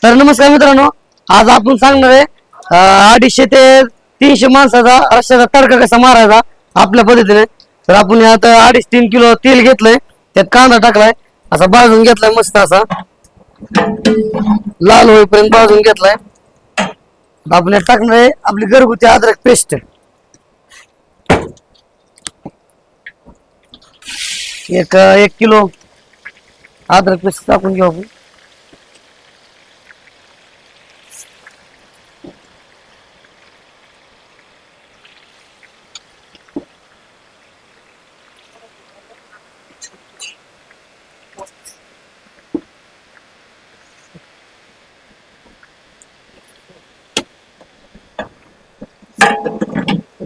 तर नमस्कार मित्रांनो, आज आपण सांगणार आहे 250 ते 300 माणसाचा रश्श्याचा तडका कसा मारायचा आपल्या पद्धतीने. तर आपण आता 2.5-3 किलो तेल घेतलंय, त्यात कांदा टाकलाय, असा भाजून घेतलाय मस्त असा लाल होईपर्यंत भाजून घेतलाय. आपण यात टाकणार आहे आपली घरगुती अद्रक पेस्ट, 1 किलो अद्रक पेस्ट टाकून घेऊ आपण.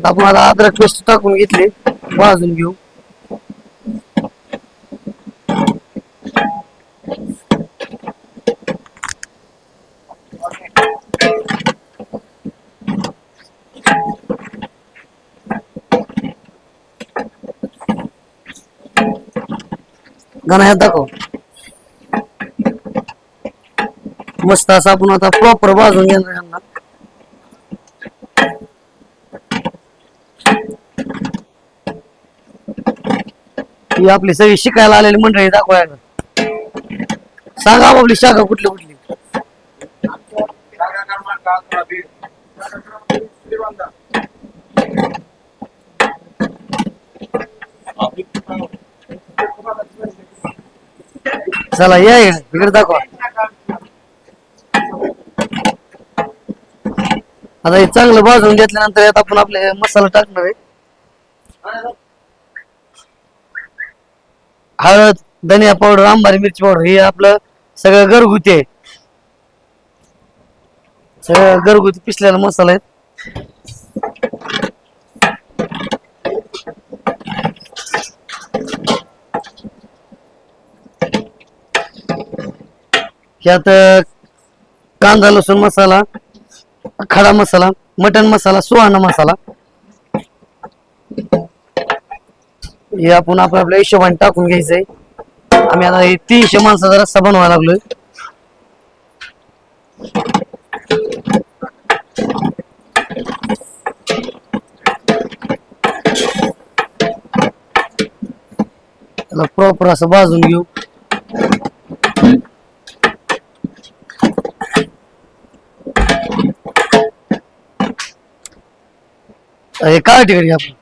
आपण आता अद्रक पेस्ट टाकून घेतली, भाजून घेऊ. गणायात दाखव. मस्त असं आपण आता प्रॉपर भाजून घेणार यांना. ही आपली सगळी शिकायला आलेली मंडळी दाखवायला. सांगा आपली शाखा कुठली कुठली. चला या इकडे दाखवा. आता हे चांगलं भाजून घेतल्यानंतर यात आपण आपले मसाला टाकणार आहे. हळद, धनिया पावडर, आंबारी मिरची पावडर, हे आपलं सगळं घरगुती आहे. सगळं घरगुती पिसलेला मसाला आहे. यात कांदा लसूण मसाला, खडा मसाला, मटन मसाला, सुहाणा मसाला, हे आपण आपल्या हिशोबाने टाकून घ्यायचंय. आम्ही आता हे 300 माणसाचा रस्सा बनवायला लागलोय. त्याला प्रॉपर असं भाजून घेऊ. हे काळं तिखट घ्या आपलं.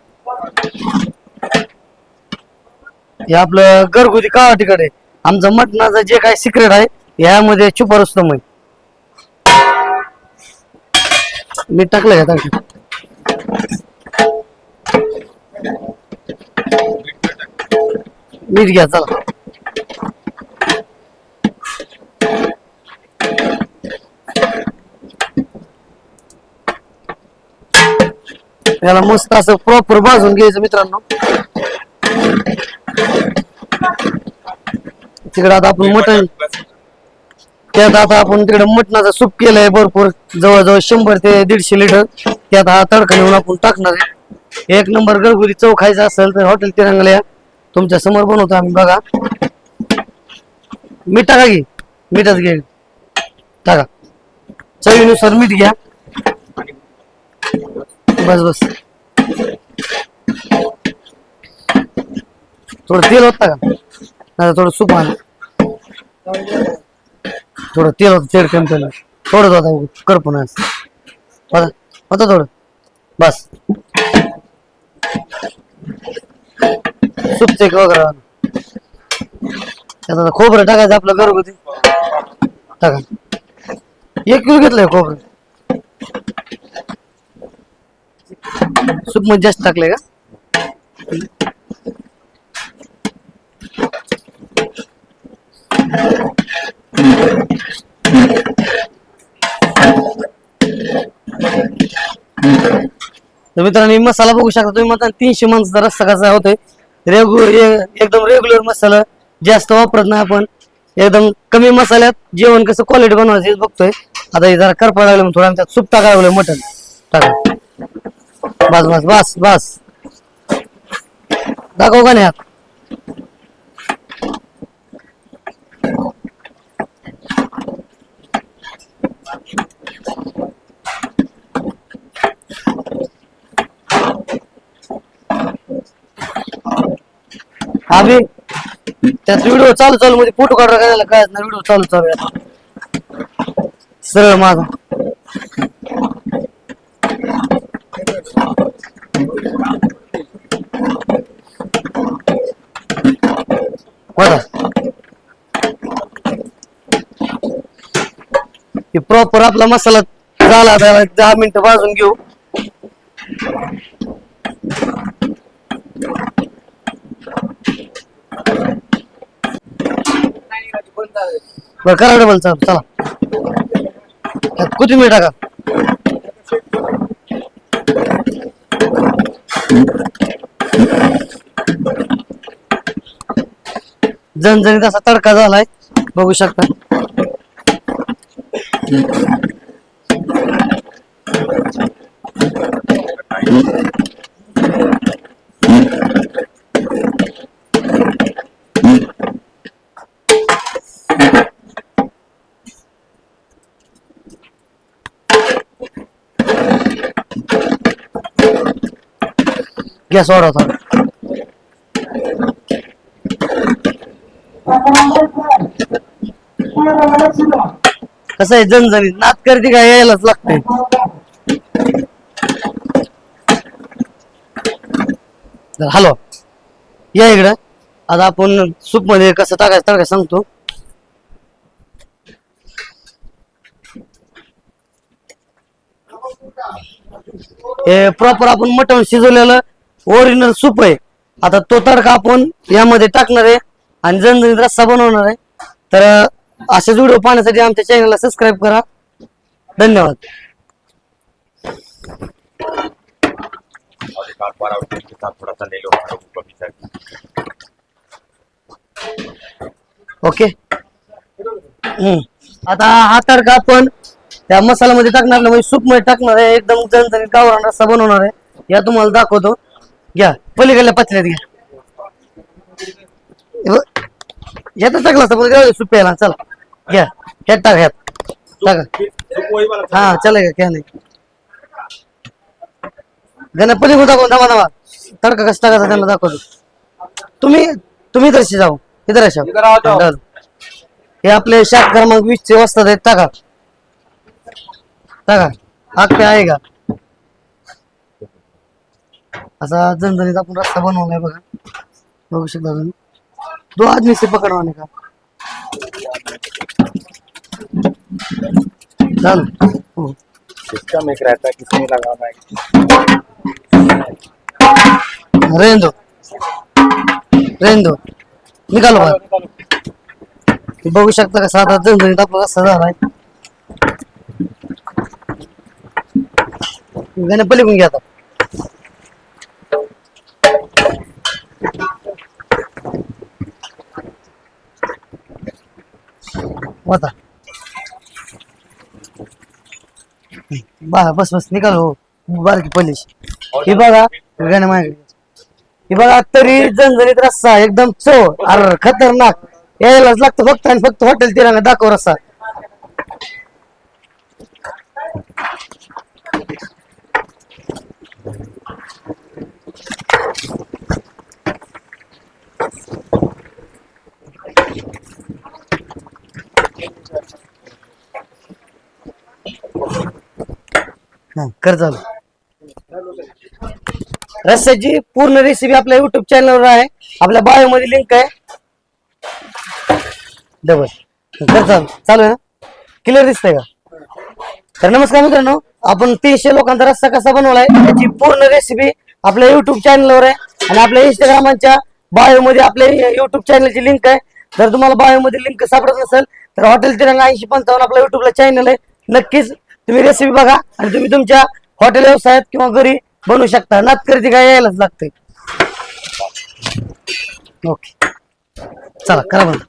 हे आपलं घरगुती काळं तिखट आहे. आमचं मटणाचं जे काय सिक्रेट आहे यामध्ये छुपा रुस्तम आहे. मीठ टाकलं का? मीठ घ्या चला. याला मस्त असं प्रॉपर भाजून घ्यायचं मित्रांनो. तिकडे आता आपण मटण, त्यात आता आपण तिकडे मटणाचं सूप केलंय भरपूर, जवळजवळ 100 ते 150 लिटर. त्यात हा तडका नेऊन आपण टाकणार आहे. 1 नंबर घरगुती चव खायचा असेल तर हॉटेल तिरंगला तुमच्या समोर बनवतो आम्ही, बघा. मीठ टाका की, मीठच घे टाका, चवीनुसार मीठ घ्या. बस बस. थोडं तेल होता का? नाही थोडं सूप आलं. थोडं तेल होतं, तेल कमी केलं. थोडंच होता करपून होता थोडं, बस. सूपचे वगैरे त्यात आता खोबरं टाकायचं आपलं घरगुती. टाका. 1 किलो घेतलंय खोबरं. सूप मध्ये जास्त टाकलंय का? तर मित्रांनो मसाला बघू शकता तुम्ही. मग 300 माणसाचा रस्सा कसा होतोय. एकदम रेग्युलर मसाला जास्त वापरत नाही आपण. एकदम कमी मसाल्यात जेवण कसं क्वालिटी बनवायचं हे बघतोय. आता हे जरा करपा लागलं थोडं, आमच्यात सूप टाकायला लागलं मटन. टाका. बस बस बस बस. दाखव का नाही हात. अभि त्यात व्हिडिओ चालू चालू मध्ये फोटो काढा काय काय ना व्हिडिओ चालू चालू आहे सरळ माझा बघा प्रॉपर आपला मसाला झाला त्याला 10 मिनिटं भाजून घेऊ. बरं करा डबल चला कोथिंबीर टाका. झणझणीत असा तडका झालाय बघू शकता. गॅस वाढवता. कसं आहे झणझणीत नात करते काय यायलाच लागतंय. हॅलो या इकडं. आता आपण सूप मध्ये कसं टाकायचं तडका सांगतो. हे प्रॉपर आपण मटण शिजवलेलं ओरिजिनल सूप आहे. आता तो तडका आपण यामध्ये टाकणार आहे आणि झणझणीत रस्सा बनवणार आहे. तर असेच व्हिडिओ पाहण्यासाठी आमच्या चॅनलला सबस्क्राईब करा. धन्यवाद. ओके आता हा तडका आपण त्या मसाल्यामध्ये टाकणार नाही म्हणजे सूप मध्ये टाकणार आहे. एकदम झणझणीत गावरान रस्सा बनवणार आहे. या तुम्हाला दाखवतो. घ्या पलीकडल्या पत्र्यात घ्या. यात टाकला असता पण सूप प्यायला. चला घ्या ह्यात टाका ह्यात टाका. हा चला क्या नाही गणपती को दाखव दमा दमा तडका कसं टाकायचा त्यांना दाखवतो. तुम्ही तशी जाऊ इधर अशा. हे आपले शाख क्रमांक 20 चे वाजतात आहेत. टाका टाका आग पे आहे का. असा झणझणीत आपण रस्ता बनवलाय बघा. बघू शकता तुम्ही. 2 आदमी से पकडवाने का चालू. सिस्टम एक रहता है किसने लगाना है. रेंदो निकालो बा. बघू शकता का साधा झणझणीत आपला रस्ता झालाय. गणपती पण घ्या आता. होता बस बस निकालो बारकी पलिश. ही बघा गाण्या माझ्याकडे. ही बघा तरी झणझणीत रस्सा एकदम चव अर खतरनाक. यायलाच लागतं फक्त आणि फक्त हॉटेल तिरंगा दाखव रस्सा. कर चालू. रस्त्याची पूर्ण रेसिपी आपल्या युट्यूब चॅनलवर आहे. आपल्या बायो मध्ये लिंक आहे. डबल कर चालू चालू आहे ना. क्लिअर दिसतंय का. तर नमस्कार मित्रांनो आपण 300 लोकांचा रस्सा कसा बनवलाय याची पूर्ण रेसिपी आपल्या युट्यूब चॅनलवर आहे. आणि आपल्या इंस्टाग्रामच्या बायो मध्ये आपल्या युट्यूब चॅनलची लिंक आहे. जर तुम्हाला बायो मध्ये लिंक सापडत नसेल तर हॉटेल तिरंगा 8055 आपल्या युट्यूबला चॅनल आहे. नक्कीच तुम्ही रेसिपी बघा आणि तुम्ही तुमच्या हॉटेल व्यवसायात किंवा घरी बनवू शकता. नात करते काय यायलाच लागते. ओके चला करा बंद.